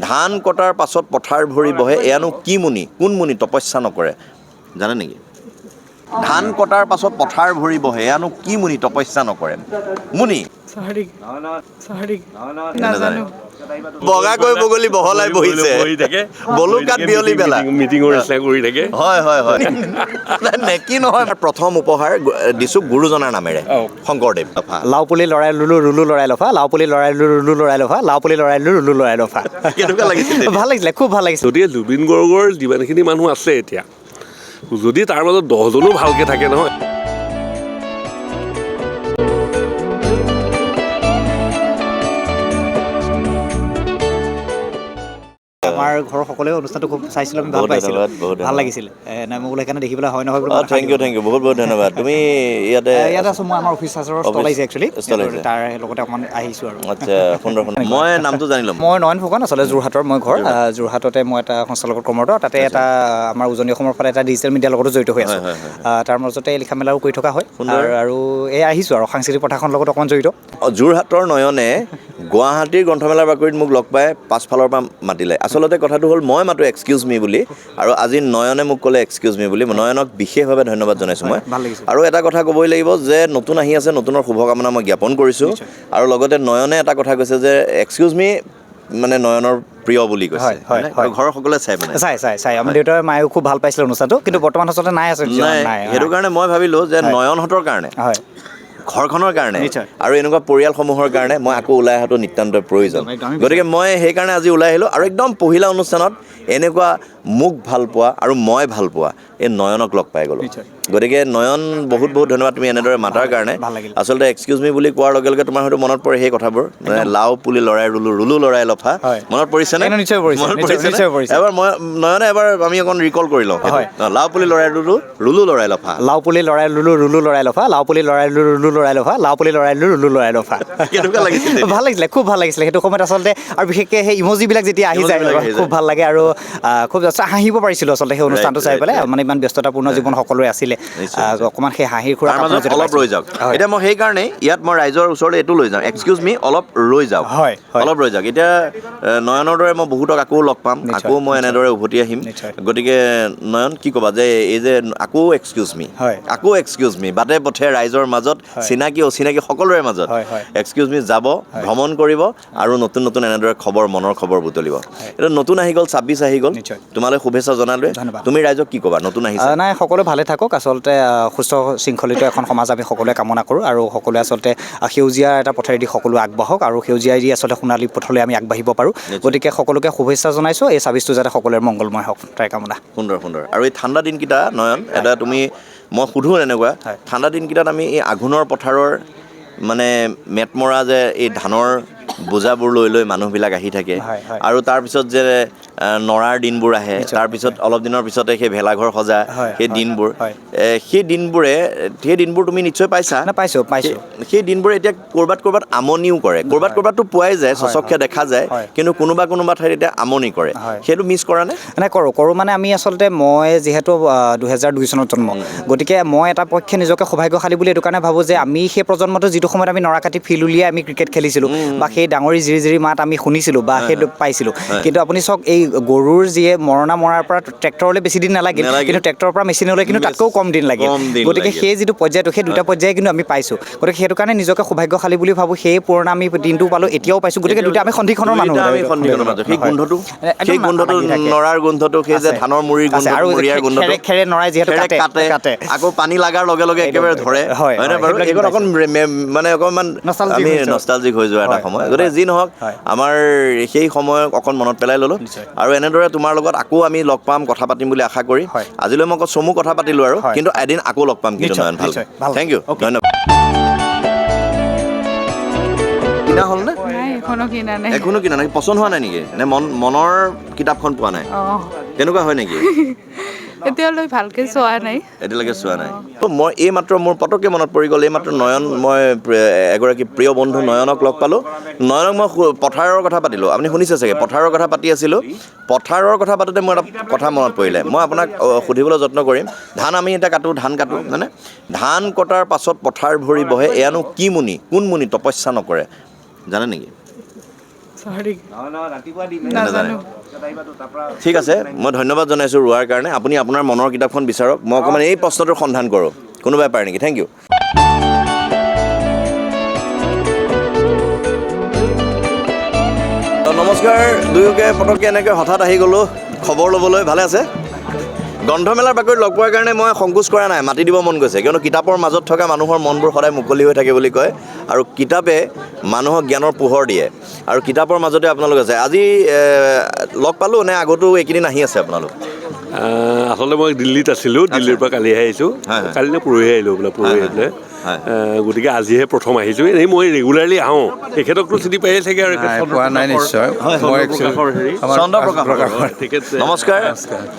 ধান কটাৰ পাছত পথাৰ ভৰি বহে এয়ানো কি মুনি কোন মুনি তপস্যা নকৰে জানে নেকি ধান কটাৰ পাছত পথাৰ ভৰি বহে এয়ানো কি মুনি তপস্যা নকৰে মুনি নাজানো বগাকৈ বগলী বহলাই বহিছে বলুকাত বিয়লি বেলা মিটিঙৰ নিচিনা কৰি থাকে হয় হয় হয় নেকি নহয় প্ৰথম উপহাৰ দিছোঁ গুৰুজনাৰ নামেৰে শংকৰদেৱ লাও পুলি লৰাই লুলু ৰুলু লৰাই লফা লাও পুলি লৰাই লুলু ৰুলু লৰাই লফা লাও পুলি লৰাই লুলু ৰুলু লৰাই লফা কেনেকুৱা লাগিছিল ভাল লাগিছিলে খুব ভাল লাগিছিল যদি জুবিন গাৰ্গৰ যিমানখিনি মানুহ আছে এতিয়া যদি তাৰ মাজত 10 জনো ভালকে থাকে নহয় আমাৰ ঘৰৰ সকলোৱে অনুষ্ঠানটো খুব চাইছিলোঁ আমি ভাল পাইছিলোঁ ভাল লাগিছিলে নাই মোক সেইকাৰণে দেখিবলৈ হয় নহয় থেংক ইউ বহুত বহুত ধন্যবাদ তুমি ইয়াতে আছোঁ মই আমাৰ অফিচ চাৰ্জৰ ষ্টল আহিছে একচুৱেলি তাৰ লগতে অকণমান আহিছোঁ আৰু আচ্ছা সুন্দৰ সুন্দৰ মই নামটো জানি ল'ম মই নয়ন ফুকন আচলতে যোৰহাটৰ মই ঘৰ যোৰহাটতে মই এটা সঞ্চালকৰ কৰ্মৰত তাতে এটা আমাৰ উজনি অসমৰ ফালে এটা ডিজিটেল মিডিয়াৰ লগতো জড়িত হৈ আছোঁ তাৰ মাজতে লিখা মেলাও কৰি থকা হয় আৰু এই আহিছোঁ আৰু সাংস্কৃতিক প্ৰথাখনৰ লগত অকণমান জড়িত যোৰহাটৰ নয়নে গুৱাহাটীৰ গ্ৰন্থমেলাৰ বাকৰিত মোক লগ পাই পাছফালৰ পৰা মাতিলে আচলতে কথাটো হ'ল মই মাতো এক্সকিউজ মি বুলি আৰু আজি নয়নে মোক ক'লে এক্সকিউজ মি বুলি নয়নক বিশেষভাৱে ধন্যবাদ জনাইছোঁ মই আৰু এটা কথা ক'বই লাগিব যে নতুন আহি আছে নতুনৰ শুভকামনা মই জ্ঞাপন কৰিছোঁ আৰু লগতে নয়নে এটা কথা কৈছে যে এক্সকিউজ মি মানে নয়নৰ প্ৰিয় বুলি কৈছে ঘৰৰ সকলোৱে চাই আমাৰ দেউতাৰ মায়েও খুব ভাল পাইছিলে অনুষ্ঠানটো কিন্তু বৰ্তমান আচলতে নাই আছে সেইটো কাৰণে মই ভাবিলোঁ যে নয়নহঁতৰ কাৰণে ঘৰখনৰ কাৰণে আৰু এনেকুৱা পৰিয়ালসমূহৰ কাৰণে মই আকৌ ওলাই অহাটো নিতান্ত প্ৰয়োজন গতিকে মই সেইকাৰণে আজি ওলাই আহিলোঁ আৰু একদম পহিলা অনুষ্ঠানত এনেকুৱা মোক ভাল পোৱা আৰু মই ভাল পোৱা এই নয়নক লগ পাই গ'লোঁ গতিকে নয়ন বহুত বহুত ধন্যবাদ তুমি এনেদৰে মাতাৰ কাৰণে আচলতে এক্সকিউজ মি বুলি কোৱাৰ লগে লগে তোমাৰ হয়তো মনত পৰে সেই কথাবোৰ মানে লাও পুলি লৰাই ৰুলু ৰুলু লৰাই লফা মনত পৰিছেনে এবাৰ মই নয়নে এবাৰ আমি অকণ ৰিকল কৰি লওঁ লাও পুলি লৰাই ৰুলু ৰুলু লৰাই লফা লাও পুলি লৰাই লুলু ৰুলু লৰাই লফা লাও পুলি লৰাই লুলু ৰুলু লৰাই লফা লাও পুলি লৰাই লুলু ৰুলু লৰাই লফা কেনেকুৱা লাগিছিল ভাল লাগিছিলে খুব ভাল লাগিছিলে সেইটো সময়ত আচলতে আৰু বিশেষকৈ সেই ইমজিবিলাক যেতিয়া আহি যায় খুব ভাল লাগে আৰু খুব হাঁহিব পাৰিছিলোঁ আচলতে সেই অনুষ্ঠানটো চাই পেলাই মানে ইমান ব্যস্ততাপূৰ্ণ জীৱন সকলোৰে আছিলে অকণমান সেই হাঁহিৰ খুৰা অলপ ৰৈ যাওক এতিয়া মই সেইকাৰণে ইয়াত মই ৰাইজৰ ওচৰলৈ এইটো লৈ যাওঁ এক্সকিউজ মি অলপ ৰৈ যাওক অলপ ৰৈ যাওক এতিয়া নয়নৰ দৰে মই বহুতক আকৌ লগ পাম আকৌ মই এনেদৰে উভতি আহিম গতিকে নয়ন কি ক'বা যে এই যে আকৌ এক্সকিউজ মি বাটে পথে ৰাইজৰ মাজত চিনাকি অচিনাকি সকলোৰে মাজত এক্সকিউজ মি যাব ভ্ৰমণ কৰিব আৰু নতুন নতুন এনেদৰে খবৰ মনৰ খবৰ বুটলিব এইটো নতুন আহি গ'ল 26 আহি গ'ল তোমালৈ শুভেচ্ছা জনালোৱে তুমি ৰাইজক কি ক'বা নতুন আহিছে নাই সকলো ভালে থাকক আচলতে সুস্থ শৃংখলিত এখন সমাজ আমি সকলোৱে কামনা কৰোঁ আৰু সকলোৱে আচলতে সেউজীয়া এটা পথেৰেদি সকলোৱে আগবাঢ়ক আৰু সেউজীয়াইদি আচলতে সোণালী পথলৈ আমি আগবাঢ়িব পাৰোঁ গতিকে সকলোকে শুভেচ্ছা জনাইছোঁ এই 26টো যাতে সকলোৰে মংগলময় হওক তাই কামনা সুন্দৰ আৰু এই ঠাণ্ডা দিনকেইটা নয়ন এটা তুমি মই সুধোঁ এনেকুৱা ঠাণ্ডা দিনকেইটাত আমি এই আঘোণৰ পথাৰৰ মানে মেটমৰা যে এই ধানৰ বোজাবোৰ লৈ লৈ মানুহবিলাক আহি থাকে আৰু তাৰপিছত যে নৰাৰ দিনবোৰ আহে তাৰপিছত অলপ দিনৰ পিছতে সেই ভেলাঘৰ সজা সেই দিনবোৰ সেই দিনবোৰ তুমি নিশ্চয় পাইছা পাইছোঁ সেই দিনবোৰে এতিয়া ক'ৰবাত আমনিও কৰে ক'ৰবাততো পোৱাই যায় চচককে দেখা যায় কিন্তু কোনোবা ঠাইত এতিয়া আমনি কৰে সেইটো মিছ কৰা নে নাই কৰোঁ মানে আমি আচলতে মই যিহেতু 2002 চনত জন্ম গতিকে মই এটা পক্ষে নিজকে সৌভাগ্যশালী বুলি এইটো কাৰণে ভাবোঁ যে আমি সেই প্ৰজন্মটো যিটো সময়ত আমি নৰা কাটি ফিল্ড উলিয়াই আমি ক্ৰিকেট খেলিছিলোঁ বা সেই ডাঙৰি জিৰি মাত আমি শুনিছিলোঁ বা সেইটো পাইছিলোঁ কিন্তু আপুনি চাওক এই গৰুৰ যিয়ে মৰণা মৰাৰ পৰা ট্ৰেক্টৰলৈ বেছি দিন নালাগিল কিন্তু ট্ৰেক্টৰৰ পৰা মেচিনলৈ কিন্তু তাতকৈও কম দিন লাগিল গতিকে সেই যিটো পৰ্যায়টো সেই দুটা পৰ্যায় কিন্তু আমি পাইছোঁ গতিকে সেইটো কাৰণে নিজকে সৌভাগ্যশালী বুলি ভাবোঁ সেই পুৰণা আমি দিনটো পালোঁ এতিয়াও পাইছোঁ গতিকে দুটা আমি সন্ধিখনৰ মানুহ সেই গোন্ধটো নৰাৰ গোন্ধটো সেই যে ধানৰ মুড়িৰ গোন্ধ মুড়িয়াৰ গোন্ধটো খেৰে নৰাই যিহেতু কাটে আকৌ পানী লগাৰ লগে লগে একেবাৰে ধৰে হয়নে বাৰু এইখন অকণ মানে অকণমান আমি নষ্টালজিক হৈ যোৱা এটা সময় গতিকে যি নহওক আমাৰ সেই সময় অকণ মনত পেলাই ল'লোঁ আৰু এনেদৰে তোমাৰ লগত আকৌ আমি লগ পাম কথা পাতিম বুলি আশা কৰি আজিলৈ মই চমু কথা পাতিলোঁ আৰু কিন্তু এদিন আকৌ লগ পাম কিন্তু নয়ন ভাল থেংক ইউ ধন্যবাদ কিনা হ'ল নে এখনো কিনা নাই পচন্দ হোৱা নাই নেকি নে মনৰ কিতাপখন পোৱা নাই তেনেকুৱা হয় নেকি এতিয়ালৈ ভালকৈ চোৱা নাই এতিয়ালৈকে চোৱা নাই মই এই মাত্ৰ মোৰ পটককৈ মনত পৰি গ'ল এই মাত্ৰ নয়ন মই এগৰাকী প্ৰিয় বন্ধু নয়নক লগ পালোঁ নয়নক মই পথাৰৰ কথা পাতিলোঁ আপুনি শুনিছে চাগে পথাৰৰ কথা পাতি আছিলোঁ পথাৰৰ কথা পাতোঁতে মোৰ এটা কথা মনত পৰিলে মই আপোনাক সুধিবলৈ যত্ন কৰিম ধান আমি এতিয়া ধান কাটোঁ মানে ধান কটাৰ পাছত পথাৰ ভৰি বহে এয়ানো কি মুনি কোন মুনি তপস্যা নকৰে জানে নেকি চৰি নাজানে। ঠিক আছে, মই ধন্যবাদ জনাইছোঁ ৰোৱাৰ কাৰণে। আপুনি আপোনাৰ মনৰ কিতাপখন বিচাৰক, মই অকণমান এই প্ৰশ্নটোৰ সন্ধান কৰোঁ। কোনোবাই পাৰে নেকি? Thank you. নমস্কাৰ, দুয়োকে পটককৈ এনেকৈ হঠাৎ আহি গ'লোঁ খবৰ ল'বলৈ। ভালে আছে? গ্ৰন্থমেলাৰ বাকৰিত লগ পোৱাৰ কাৰণে মই সংকোচ কৰা নাই, মাতি দিব মন গৈছে, কিয়নো কিতাপৰ মাজত থকা মানুহৰ মনবোৰ সদায় মুকলি হৈ থাকে বুলি কয়, আৰু কিতাপে মানুহক জ্ঞানৰ পোহৰ দিয়ে, আৰু কিতাপৰ মাজতে আপোনালোক আছে। আজি লগ পালোঁ নে আগতো এইকেইদিন আহি আছে আপোনালোক? আচলতে মই দিল্লীত আছিলোঁ, দিল্লীৰ পৰা কালিহে আহিছোঁ। কালি নে পৰহিহে আহিলোঁ বোলে, পৰহি আহি পেলাই। গতিকে আজিহে প্ৰথম আহিছোঁ। এনেই মই ৰেগুলাৰলি আহোঁ, তেখেতকতো চিনি পায়েই চাগে। আৰু পোৱা নাই নিশ্চয়। নমস্কাৰ,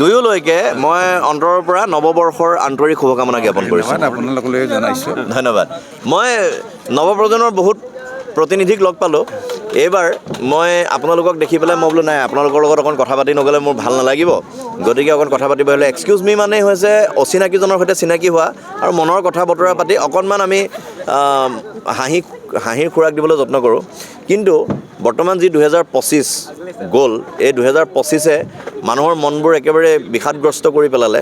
দুয়োলৈকে মই অন্তৰৰ পৰা নৱবৰ্ষৰ আন্তৰিক শুভকামনা জ্ঞাপন কৰিছোঁ। আপোনালোকলৈ জনাইছোঁ। ধন্যবাদ। মই নৱপ্ৰজন্মৰ বহুত প্ৰতিনিধিক লগ পালোঁ। এইবাৰ মই আপোনালোকক দেখি পেলাই মই বোলো নাই, আপোনালোকৰ লগত অকণ কথা পাতি নগ'লে মোৰ ভাল নালাগিব, গতিকে অকণ কথা পাতিব হ'লে এক্সকিউজ মি মানেই হৈছে অচিনাকিজনৰ সৈতে চিনাকি হোৱা আৰু মনৰ কথা বতৰা পাতি অকণমান আমি হাঁহিৰ খোৰাক দিবলৈ যত্ন কৰোঁ। কিন্তু বৰ্তমান যি 2025 গ'ল, এই 2025 মানুহৰ মনবোৰ একেবাৰে বিষাদগ্ৰস্ত কৰি পেলালে।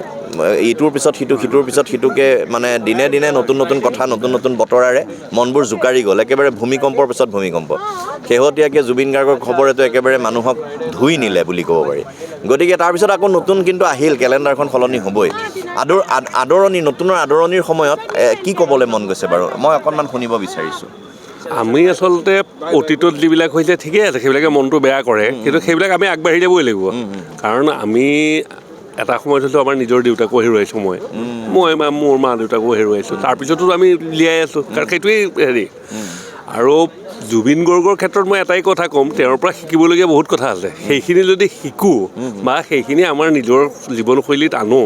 ইটোৰ পিছত সিটো, সিটোৰ পিছত সিটোকৈ মানে দিনে দিনে নতুন নতুন কথা, নতুন নতুন বতৰাৰে মনবোৰ জোকাৰি গ'ল। একেবাৰে ভূমিকম্পৰ পিছত ভূমিকম্প। শেহতীয়াকৈ জুবিন গাৰ্গৰ খবৰেতো একেবাৰে মানুহক ধুই নিলে বুলি ক'ব পাৰি। গতিকে তাৰপিছত আকৌ নতুন কিন্তু আহিল, কেলেণ্ডাৰখন সলনি হ'বই। আদৰণি, নতুনৰ আদৰণিৰ সময়ত কি ক'বলৈ মন গৈছে বাৰু? মই অকণমান শুনিব বিচাৰিছোঁ। আমি আচলতে অতীতত যিবিলাক হৈছে ঠিকেই আছে, সেইবিলাকে মনটো বেয়া কৰে, কিন্তু সেইবিলাক আমি আগবাঢ়ি যাবই লাগিব। কাৰণ আমি এটা সময়ত হয়তো আমাৰ নিজৰ দেউতাকো হেৰুৱাইছোঁ, মই বা মোৰ মা দেউতাকো হেৰুৱাইছোঁ, তাৰপিছতো আমি জীয়াই আছোঁ, কাৰণ সেইটোৱেই হেৰি। আৰু জুবিন গাৰ্গৰ ক্ষেত্ৰত মই এটাই কথা ক'ম, তেওঁৰ পৰা শিকিবলগীয়া বহুত কথা আছে। সেইখিনি যদি শিকোঁ বা সেইখিনি আমাৰ নিজৰ জীৱনশৈলীত আনো,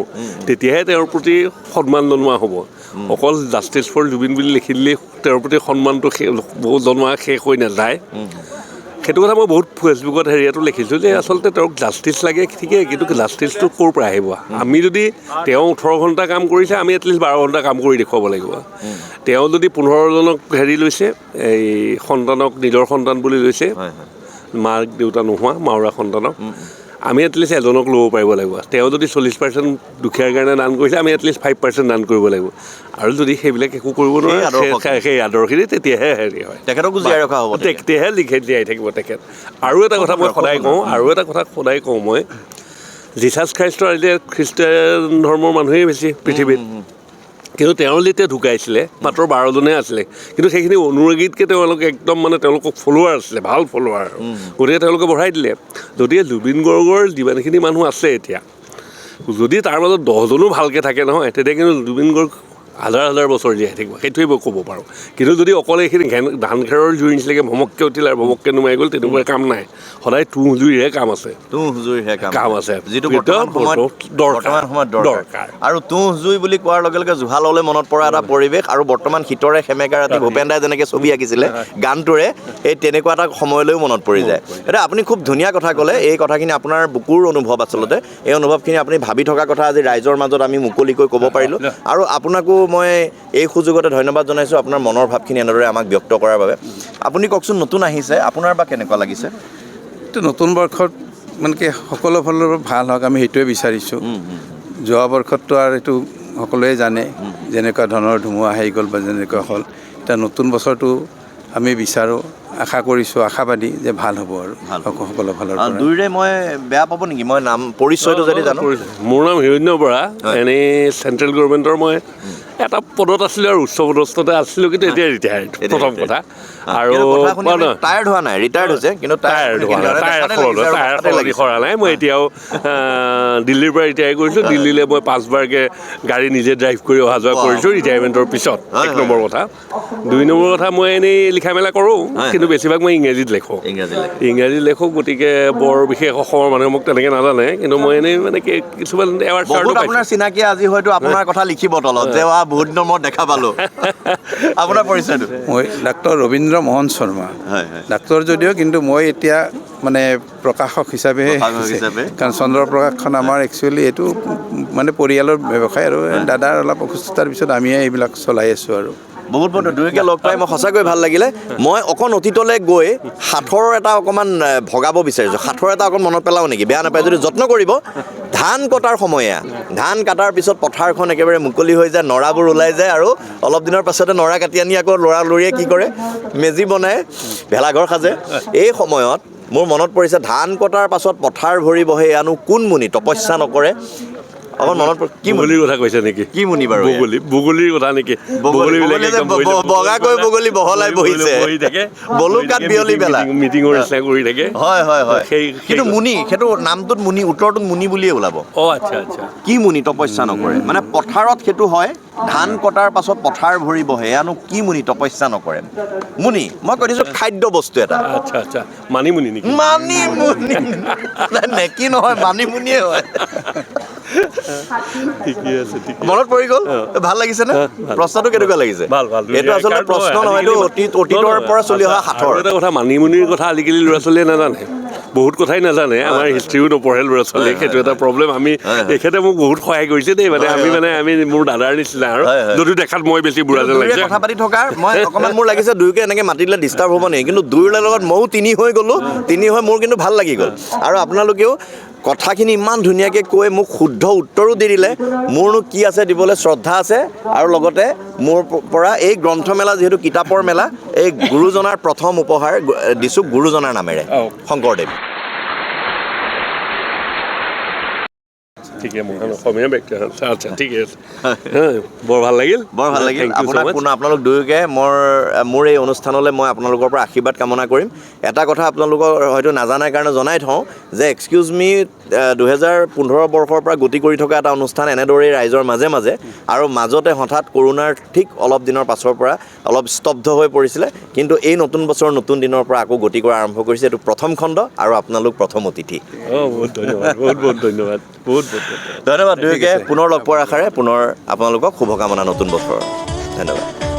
তেতিয়াহে তেওঁৰ প্ৰতি সন্মান জনোৱা হ'ব। অকল জাষ্টিছ ফৰ জুবিন বুলি লিখি দিলেই তেওঁৰ প্ৰতি সন্মানটো বহুত জনোৱা শেষ হৈ নাযায়। সেইটো কথা মই বহুত ফেচবুকত হেৰিয়াতো লিখিছোঁ যে আচলতে তেওঁক জাষ্টিছ লাগে ঠিকেই, কিন্তু জাষ্টিছটো ক'ৰ পৰা আহিব? আমি যদি তেওঁ 18 ঘণ্টা কাম কৰিছে, আমি এটলিষ্ট 12 ঘণ্টা কাম কৰি দেখুৱাব লাগিব। তেওঁ যদি 15জনক হেৰি লৈছে, এই সন্তানক নিজৰ সন্তান বুলি লৈছে, মাক দেউতা নোহোৱা মাউৰা সন্তানক, আমি এটলিষ্ট এজনক ল'ব পাৰিব লাগিব। তেওঁ যদি 40% দুখীয়াৰ কাৰণে দান কৰিছে, আমি এটলিষ্ট 5% দান কৰিব লাগিব। আৰু যদি সেইবিলাক একো কৰিব নোৱাৰে, সেই আদৰ্শখিনি তেতিয়াহে হেৰি হয়, তেখেতকো জীয়াই ৰখা হ'ব, তেতিয়াহে জীয়াই থাকিব তেখেত। আৰু এটা কথা মই সদায় কওঁ, মই জিচাছ খ্ৰীষ্টৰ এতিয়া খ্ৰীষ্টান ধৰ্মৰ মানুহেই বেছি পৃথিৱীত, কিন্তু তেওঁ যেতিয়া ঢুকাইছিলে মাত্ৰ 12জনে আছিলে, কিন্তু সেইখিনি অনুৰাগীতকৈ তেওঁলোকে একদম মানে তেওঁলোকক ফলোৱাৰ আছিলে, ভাল ফলোৱাৰ, গতিকে তেওঁলোকে বঢ়াই দিলে। গতিকে জুবিন গাৰ্গৰ যিমানখিনি মানুহ আছে এতিয়া, যদি তাৰ মাজত 10জনো ভালকৈ থাকে নহয়, তেতিয়া কিন্তু জুবিন গাৰ্গ হাজাৰ হাজাৰ বছৰ জীয়াই থাকিব, সেইটোৱে মই ক'ব পাৰোঁ। কিন্তু যদি অকলে এইখিনি ধান খেৰৰ জুই নিচিনাকৈ ভমককৈ উঠিলে আৰু ভমককৈ নুমাই গ'ল, তেনেকুৱা কাম নাই। সদায় তুঁহ জুইৰহে কাম আছে, কাম আছে, যিটো বৰ্তমান সময়ত দৰকাৰ। আৰু তুঁহ জুই বুলি কোৱাৰ লগে লগে জুহাললৈ মনত পৰা এটা পৰিৱেশ, আৰু বৰ্তমান শীতৰে সেমেকা ৰাতি ভূপেন দাই যেনেকৈ ছবি আঁকিছিলে গানটোৰে, এই তেনেকুৱা এটা সময়লৈও মনত পৰি যায়। এতিয়া আপুনি খুব ধুনীয়া কথা ক'লে, এই কথাখিনি আপোনাৰ বুকুৰ অনুভৱ আচলতে, এই অনুভৱখিনি আপুনি ভাবি থকা কথা আজি ৰাইজৰ মাজত আমি মুকলিকৈ ক'ব পাৰিলোঁ। আৰু আপোনাকো মই এই সুযোগতে ধন্যবাদ জনাইছোঁ আপোনাৰ মনৰ ভাৱখিনি এনেদৰে আমাক ব্যক্ত কৰাৰ বাবে। আপুনি কওকচোন, নতুন আহিছে, আপোনাৰ বা কেনেকুৱা লাগিছে? এইটো নতুন বৰ্ষত মানে কি সকলো ফালৰ পৰা ভাল হওক, আমি সেইটোৱে বিচাৰিছোঁ। যোৱা বৰ্ষততো আৰু এইটো সকলোৱে জানে যেনেকুৱা ধৰণৰ ধুমুহা আহি গ'ল বা যেনেকুৱা হ'ল, এতিয়া নতুন বছৰটো আমি বিচাৰোঁ, আশা কৰিছোঁ, আশাবাদী যে ভাল হ'ব আৰু সকলো ফালৰ পৰা। দুইৰে মই বেয়া পাব নেকি মই নাম পৰিচয়টো যদি জানো? মোৰ নাম হিৰণ্য বৰা, এনেই চেণ্ট্ৰেল গভৰ্ণমেণ্টৰ মই এটা পদত আছিলোঁ আৰু উচ্চ পদস্থতে আছিলোঁ, কিন্তু এতিয়া ৰিটায়াৰ্ড, প্ৰথম কথা। আৰু টায়াৰ্ড হোৱা নাই, ৰিটায়াৰ্ড হৈছে, কিন্তু টায়াৰ্ড কৰা নাই। মই এতিয়াও দিল্লীৰ পৰা ৰিটায়াৰ কৰিছোঁ। দিল্লীলৈ মই 5বাৰকৈ গাড়ী নিজে ড্ৰাইভ কৰি অহা যোৱা কৰিছোঁ ৰিটায়াৰমেণ্টৰ পিছত, 1 নম্বৰ কথা। 2 নম্বৰ কথা, মই এনেই লিখা মেলা কৰোঁ, কিন্তু বেছিভাগ মই ইংৰাজীত লিখোঁ। গতিকে বৰ বিশেষ অসমৰ মানুহে মোক তেনেকৈ নাজানে, কিন্তু মই এনেই মানে কি কিছুমান এৱাৰ্ড আপোনাৰ চিনাকি আজি হয়তো আপোনাৰ কথা লিখিব তলত যে বহুত দিনৰ মূৰত দেখা পালোঁ। আপোনাৰ পৰিচয়টো? মই ডাক্তৰ ৰবীন্দ্ৰ মোহন শৰ্মা, ডাক্তৰ যদিও, কিন্তু মই এতিয়া মানে প্ৰকাশক হিচাপেহে, কাৰণ চন্দ্ৰপ্ৰকাশখন আমাৰ একচুৱেলি এইটো মানে পৰিয়ালৰ ব্যৱসায়, আৰু দাদাৰ অলপ অসুস্থতাৰ পিছত আমিয়ে এইবিলাক চলাই আছোঁ আৰু। বহুত বহুত দুয়োকে লগ পাই মই সঁচাকৈ ভাল লাগিলে মই অকণ অতীতলৈ গৈ সাঁথৰ এটা অকণমান ভগাব বিচাৰিছোঁ সাঁথৰ এটা অকণ মনত পেলাওঁ নেকি বেয়া নাপায় যদি যত্ন কৰিব ধান কটাৰ সময়া ধান কটাৰ পিছত পথাৰখন একেবাৰে মুকলি হৈ যায় নৰাবোৰ ওলাই যায় আৰু অলপ দিনৰ পাছতে নৰা কাটি আনি আকৌ ল'ৰালৰিয়ে কি কৰে মেজি বনাই ভেলাঘৰ সাজে এই সময়ত মোৰ মনত পৰিছে ধান কটাৰ পাছত পথাৰ ভৰি বহে এয়ানো কোন মুনি তপস্যা নকৰে অকণ মনত কি বগলীৰ কথা কৈছে নেকি কি মুনি বাৰু বগলীৰ কথা নেকি বগাকৈ বগলী বহলাই বহিছে বলুকাত বিয়লি বেলা মিটিঙৰ নিচিনা কৰি থাকে হয় হয় হয় কিন্তু মুনি সেইটো নামটোত মুনি উত্তৰটোত মুনি বুলিয়ে ওলাব আচ্ছা আচ্ছা কি মুনি তপস্যা নকৰে মানে পথাৰত সেইটো হয় ধান কটাৰ পাছত পথাৰ ভৰি বহে এয়ানো কি মুনি তপস্যা নকৰে মুনি মই কৈ দিছোঁ খাদ্য বস্তু এটা আচ্ছা আচ্ছা মানিমুনি নেকি মানিমুনি নেকি নহয় মানিমুনিয়ে হয় ঠিকে আছে মনত পৰি গ'ল ভাল লাগিছে নে প্ৰশ্নটো কেনেকুৱা লাগিছে এইটো আচলতে প্ৰশ্ন নহয় এইটো অতীতৰ পৰা চলি অহা সাঁথৰ এটা কথা মানিমুনিৰ কথা আজিকালি ল'ৰা ছোৱালীয়ে নাজানে বহুত কথাই নাজানে আমাৰ হিষ্ট্ৰীও নপঢ়ে ল'ৰা ছোৱালীয়ে সেইটো এটা প্ৰব্লেম আমি তেখেতে মোক বহুত সহায় কৰিছে দেই মানে আমি মোৰ দাদাৰ নিচিনা আৰু যদিও দেখাত মই বেছি বুঢ়া যেন লাগিছে কথা পাতি থকাৰ মই অকণমান মোৰ লাগিছে দুয়োকে এনেকৈ মাতি দিলে ডিষ্টাৰ্ব হ'ব নেকি কিন্তু দুয়োৰে লগত ময়ো তিনি হৈ গ'লোঁ তিনি হৈ মোৰ কিন্তু ভাল লাগি গ'ল আৰু আপোনালোকেও কথাখিনি ইমান ধুনীয়াকৈ কৈ মোক শুদ্ধ উত্তৰো দি দিলে মোৰনো কি আছে দিবলৈ শ্ৰদ্ধা আছে আৰু লগতে মোৰ পৰা এই গ্ৰন্থমেলা যিহেতু কিতাপৰ মেলা এই গুৰুজনাৰ প্ৰথম উপহাৰ দিছোঁ গুৰুজনাৰ নামেৰে শংকৰদেৱ ঠিকে মই অসমীয়া ব্যক্তি আচ্ছা ঠিকে আছে বৰ ভাল লাগিল আপোনালোক দুয়োকে মোৰ এই অনুষ্ঠানলৈ মই আপোনালোকৰ পৰা আশীৰ্বাদ কামনা কৰিম এটা কথা আপোনালোকৰ হয়তো নাজানাৰ কাৰণে জনাই থওঁ যে এক্সকিউজ মি 2015 বৰ্ষৰ পৰা গতি কৰি থকা এটা অনুষ্ঠান এনেদৰেই ৰাইজৰ মাজে মাজে আৰু মাজতে হঠাৎ কৰোণাৰ ঠিক অলপ দিনৰ পাছৰ পৰা অলপ স্তব্ধ হৈ পৰিছিলে কিন্তু এই নতুন বছৰ নতুন দিনৰ পৰা আকৌ গতি কৰা আৰম্ভ কৰিছে এইটো প্ৰথম খণ্ড আৰু আপোনালোক প্ৰথম অতিথি বহুত ধন্যবাদ বহুত ধন্যবাদ ধন্যবাদ দুয়োকে পুনৰ লগ পোৱাৰ আশাৰে পুনৰ আপোনালোকক শুভকামনা নতুন বছৰৰ ধন্যবাদ